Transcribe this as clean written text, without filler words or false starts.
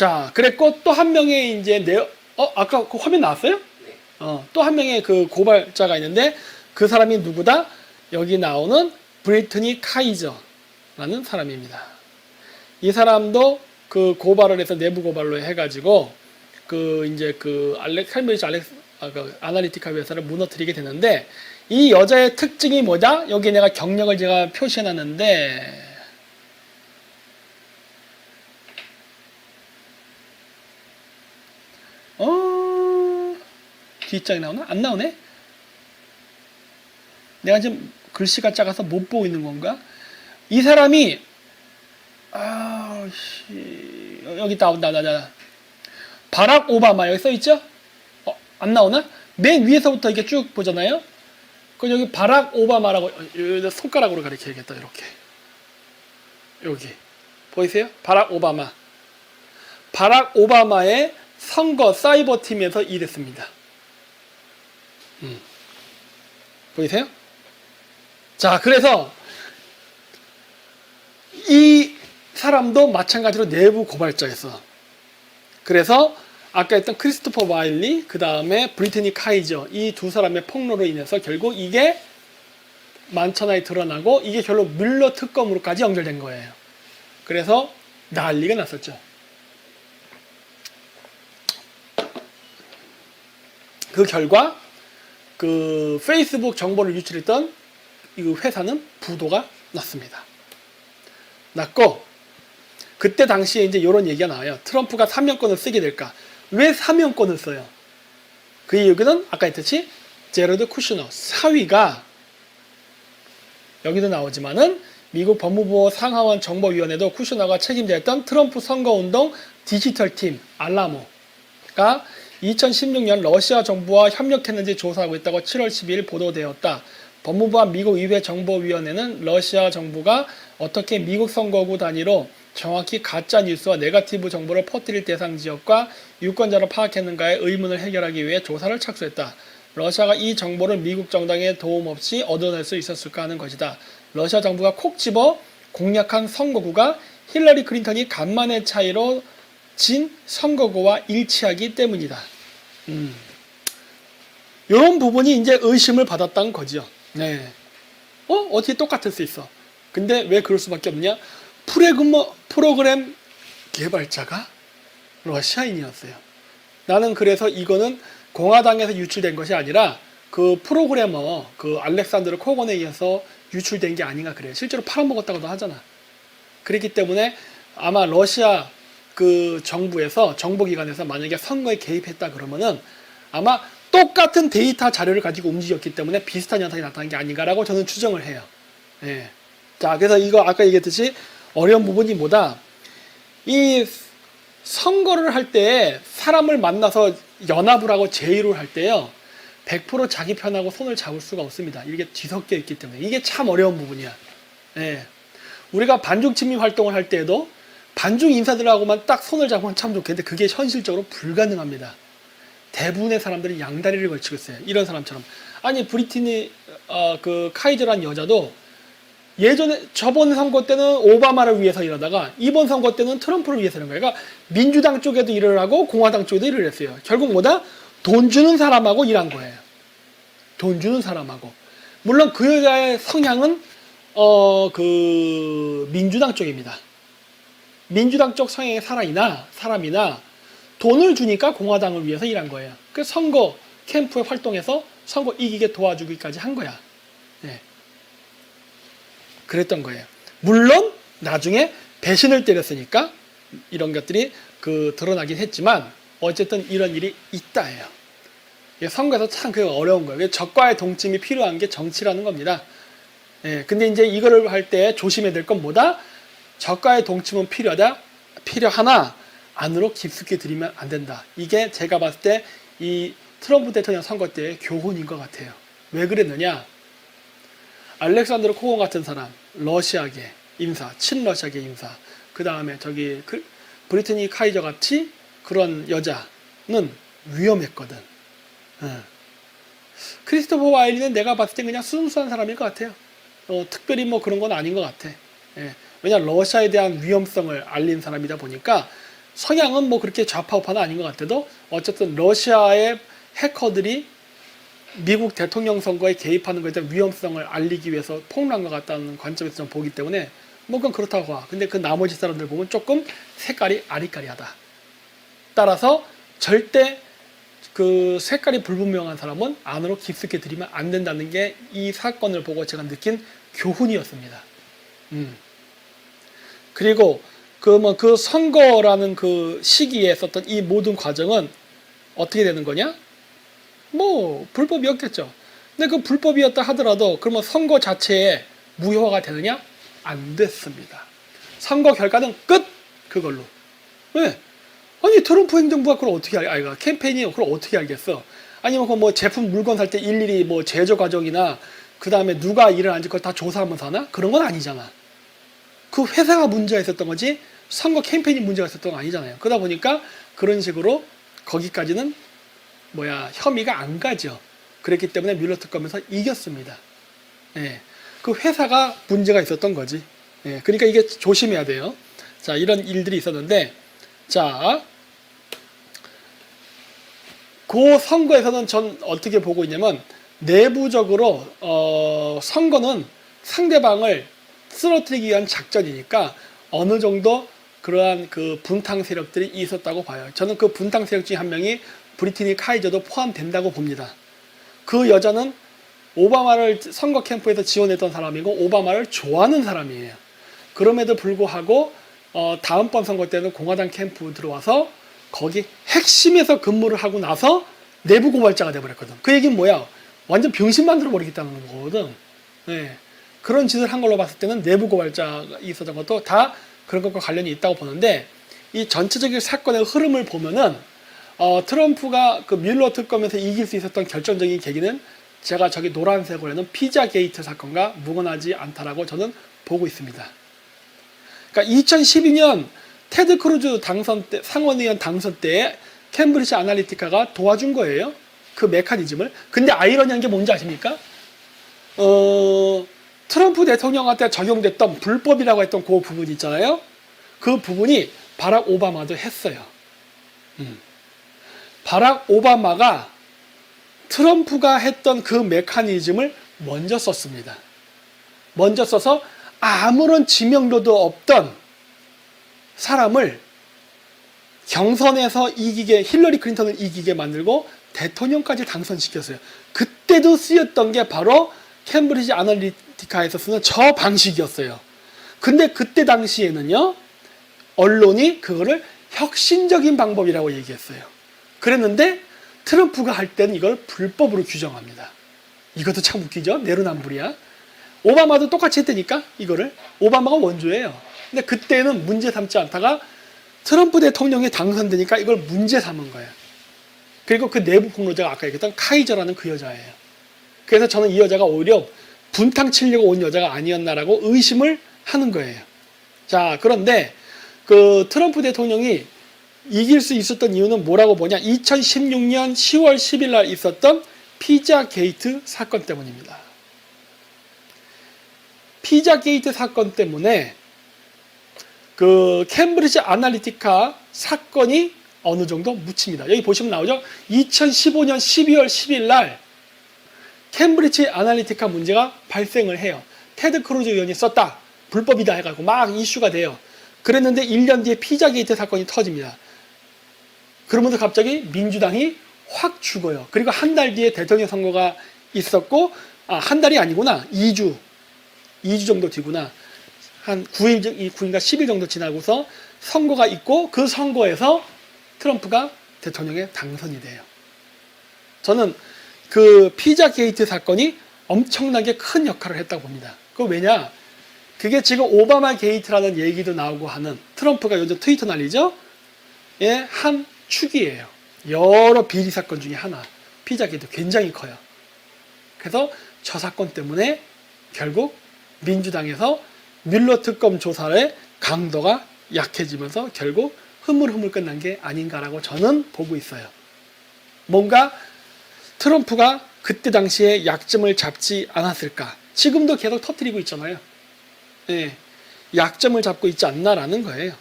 자, 그랬고 또 한 명의 이제 아까 그 화면 나왔어요? 네. 또 한 명의 그 고발자가 있는데 그 사람이 누구다? 여기 나오는 브리트니 카이저라는 사람입니다. 이 사람도 그 고발을 해서 내부 고발로 해가지고 그 이제 그 캠브리지 아나리티카 회사를 무너뜨리게 되는데 이 여자의 특징이 뭐다? 여기 내가 경력을 제가 표시해놨는데 뒷장이 나오나? 안 나오네? 내가 지금 글씨가 작아서 못 보고 있는 건가? 이 사람이 여기 나온다. 바락 오바마 여기 써있죠? 안 나오나? 맨 위에서부터 이렇게 쭉 보잖아요? 그럼 여기 바락 오바마라고 손가락으로 가리켜야겠다. 이렇게 여기 보이세요? 바락 오바마. 바락 오바마의 선거 사이버 팀에서 일했습니다. 보이세요? 자, 그래서 이 사람도 마찬가지로 내부 고발자였어. 그래서 아까 했던 크리스토퍼 와일리, 그 다음에 브리트니 카이저, 이 두 사람의 폭로로 인해서 결국 이게 만천하에 드러나고 이게 결국 뮬러 특검으로까지 연결된 거예요. 그래서 난리가 났었죠. 그 결과 그 페이스북 정보를 유출했던 이 회사는 부도가 났습니다. 났고 그때 당시에 이제 이런 얘기가 나와요. 트럼프가 사면권을 쓰게 될까? 왜 사면권을 써요? 그 이유는 아까 했듯이 제러드 쿠슈너 사위가 여기도 나오지만은 미국 법무부 상하원 정보위원회도 쿠슈너가 책임졌던 트럼프 선거운동 디지털팀 알라모가 2016년 러시아 정부와 협력했는지 조사하고 있다고 7월 12일 보도되었다. 법무부와 미국 의회 정보위원회는 러시아 정부가 어떻게 미국 선거구 단위로 정확히 가짜 뉴스와 네거티브 정보를 퍼뜨릴 대상 지역과 유권자를 파악했는가의 의문을 해결하기 위해 조사를 착수했다. 러시아가 이 정보를 미국 정당의 도움 없이 얻어낼 수 있었을까 하는 것이다. 러시아 정부가 콕 집어 공략한 선거구가 힐러리 클린턴이 간만의 차이로 진 선거구와 일치하기 때문이다. 이런 부분이 이제 의심을 받았다는 거죠. 네. 어떻게 똑같을 수 있어? 근데 왜 그럴 수밖에 없냐? 프로그램 개발자가 러시아인이었어요. 나는 그래서 이거는 공화당에서 유출된 것이 아니라 그 프로그래머 그 알렉산드르 코건에 의해서 유출된 게 아닌가 그래요. 실제로 팔아먹었다고도 하잖아. 그렇기 때문에 아마 러시아 그 정부에서 정보기관에서 만약에 선거에 개입했다 그러면은 아마 똑같은 데이터 자료를 가지고 움직였기 때문에 비슷한 현상이 나타난 게 아닌가라고 저는 추정을 해요. 예. 자, 그래서 이거 아까 얘기했듯이 어려운 부분이 뭐다? 이 선거를 할 때 사람을 만나서 연합을 하고 제의를 할 때요. 100% 자기 편하고 손을 잡을 수가 없습니다. 이게 뒤섞여 있기 때문에. 이게 참 어려운 부분이야. 예. 우리가 반중 친미 활동을 할 때에도 반중 인사들하고만 딱 손을 잡으면 참 좋겠는데 그게 현실적으로 불가능합니다. 대부분의 사람들이 양다리를 걸치고 있어요. 이런 사람처럼. 아니 브리트니 그 카이저란 여자도 예전에 저번 선거 때는 오바마를 위해서 일하다가 이번 선거 때는 트럼프를 위해서 이런 거예요. 그러니까 민주당 쪽에도 일을 하고 공화당 쪽에도 일을 했어요. 결국 뭐다? 돈 주는 사람하고 일한 거예요. 돈 주는 사람하고. 물론 그 여자의 성향은 그 민주당 쪽입니다. 민주당 쪽 성향의 사람이나 돈을 주니까 공화당을 위해서 일한 거예요. 그래서 선거 캠프에 활동해서 선거 이기게 도와주기까지 한 거야. 네. 그랬던 거예요. 물론 나중에 배신을 때렸으니까 이런 것들이 그 드러나긴 했지만 어쨌든 이런 일이 있다예요. 선거에서 참 그 어려운 거예요. 적과의 동침이 필요한 게 정치라는 겁니다. 예, 근데 이제 이거를 할 때 조심해야 될 건 뭐다? 적과의 동침은 필요하나 안으로 깊숙이 들이면 안 된다. 이게 제가 봤을 때 이 트럼프 대통령 선거 때의 교훈인 것 같아요. 왜 그랬느냐? 알렉산드르 코건 같은 사람, 러시아계 인사, 친러시아계 인사, 그 다음에 저기 브리트니 카이저 같이 그런 여자는 위험했거든. 크리스토퍼 와일리는 내가 봤을 때 그냥 순수한 사람일 것 같아요. 특별히 뭐 그런 건 아닌 것 같아. 예. 왜냐 러시아에 대한 위험성을 알린 사람이다 보니까 성향은 뭐 그렇게 좌파 우파는 아닌 것 같아도 어쨌든 러시아의 해커들이 미국 대통령 선거에 개입하는 것에 대한 위험성을 알리기 위해서 폭로한 것 같다는 관점에서 좀 보기 때문에 뭐 그건 그렇다고 봐. 근데 그 나머지 사람들 보면 조금 색깔이 아리까리하다. 따라서 절대 그 색깔이 불분명한 사람은 안으로 깊숙이 들이면 안 된다는 게 이 사건을 보고 제가 느낀 교훈이었습니다. 그리고 그 선거라는 그 시기에 썼던 이 모든 과정은 어떻게 되는 거냐? 뭐 불법이었겠죠. 근데 그 불법이었다 하더라도 그러면 선거 자체에 무효화가 되느냐? 안 됐습니다. 선거 결과는 끝! 그걸로. 왜? 아니 트럼프 행정부가 그걸 어떻게 캠페인이 그걸 어떻게 알겠어? 아니면 그 뭐 제품 물건 살 때 일일이 뭐 제조 과정이나 그 다음에 누가 일을 안 짓고 다 조사하면서 하나? 그런 건 아니잖아. 그 회사가 문제가 있었던 거지 선거 캠페인이 문제가 있었던 건 아니잖아요. 그러다 보니까 그런 식으로 거기까지는 혐의가 안 가죠. 그랬기 때문에 뮬러 특검에서 이겼습니다. 예. 그 회사가 문제가 있었던 거지. 예. 그러니까 이게 조심해야 돼요. 자, 이런 일들이 있었는데, 자, 그 선거에서는 전 어떻게 보고 있냐면, 내부적으로, 선거는 상대방을 쓰러뜨리기 위한 작전이니까 어느 정도 그러한 그 분탕 세력들이 있었다고 봐요. 저는 그 분탕 세력 중에 한 명이 브리티니 카이저도 포함된다고 봅니다. 그 여자는 오바마를 선거 캠프에서 지원했던 사람이고 오바마를 좋아하는 사람이에요. 그럼에도 불구하고 다음번 선거 때는 공화당 캠프 들어와서 거기 핵심에서 근무를 하고 나서 내부 고발자가 돼버렸거든. 그 얘기는 뭐야? 완전 병신 만들어 버리겠다는 거거든. 네. 그런 짓을 한 걸로 봤을 때는 내부 고발자가 있었던 것도 다 그런 것과 관련이 있다고 보는데, 이 전체적인 사건의 흐름을 보면은 트럼프가 그 뮬러 특검에서 이길 수 있었던 결정적인 계기는 제가 저기 노란색으로 해놓은 피자 게이트 사건과 무관하지 않다라고 저는 보고 있습니다. 그러니까 2012년 테드 크루즈 당선 때, 상원의원 당선 때에 캠브리지 아날리티카가 도와준 거예요. 그 메커니즘을. 근데 아이러니한 게 뭔지 아십니까? 트럼프 대통령한테 적용됐던 불법이라고 했던 그 부분 있잖아요. 그 부분이 바락 오바마도 했어요. 바락 오바마가 트럼프가 했던 그 메커니즘을 먼저 썼습니다. 먼저 써서 아무런 지명도도 없던 사람을 경선에서 이기게, 힐러리 클린턴을 이기게 만들고 대통령까지 당선시켰어요. 그때도 쓰였던 게 바로 캠브리지 아날리티카에서 쓰는 저 방식이었어요. 근데 그때 당시에는요, 언론이 그거를 혁신적인 방법이라고 얘기했어요. 그랬는데 트럼프가 할 때는 이걸 불법으로 규정합니다. 이것도 참 웃기죠? 내로남불이야. 오바마도 똑같이 했다니까, 이거를. 오바마가 원조예요. 근데 그때는 문제 삼지 않다가 트럼프 대통령이 당선되니까 이걸 문제 삼은 거예요. 그리고 그 내부 폭로자가 아까 얘기했던 카이저라는 그 여자예요. 그래서 저는 이 여자가 오히려 분탕 치려고 온 여자가 아니었나라고 의심을 하는 거예요. 자, 그런데 그 트럼프 대통령이 이길 수 있었던 이유는 뭐라고 보냐? 2016년 10월 10일 날 있었던 피자 게이트 사건 때문입니다. 피자 게이트 사건 때문에 그 캠브리지 아날리티카 사건이 어느 정도 묻힙니다. 여기 보시면 나오죠? 2015년 12월 10일 날 캠브리지 아날리티카 문제가 발생을 해요. 테드 크루즈 의원이 썼다. 불법이다 해가지고 막 이슈가 돼요. 그랬는데 1년 뒤에 피자 게이트 사건이 터집니다. 그러면서 갑자기 민주당이 확 죽어요. 그리고 한 달 뒤에 대통령 선거가 있었고, 한 달이 아니구나. 2주 정도 뒤구나. 한 9일인가 10일 정도 지나고서 선거가 있고, 그 선거에서 트럼프가 대통령에 당선이 돼요. 저는 그 피자 게이트 사건이 엄청나게 큰 역할을 했다고 봅니다. 그 왜냐? 그게 지금 오바마 게이트라는 얘기도 나오고 하는, 트럼프가 요즘 트위터 난리죠? 예, 한 축이에요. 여러 비리 사건 중에 하나. 피자 게이트 굉장히 커요. 그래서 저 사건 때문에 결국 민주당에서 뮬러 특검 조사의 강도가 약해지면서 결국 흐물흐물 끝난 게 아닌가라고 저는 보고 있어요. 뭔가 트럼프가 그때 당시에 약점을 잡지 않았을까? 지금도 계속 터뜨리고 있잖아요. 예, 약점을 잡고 있지 않나라는 거예요.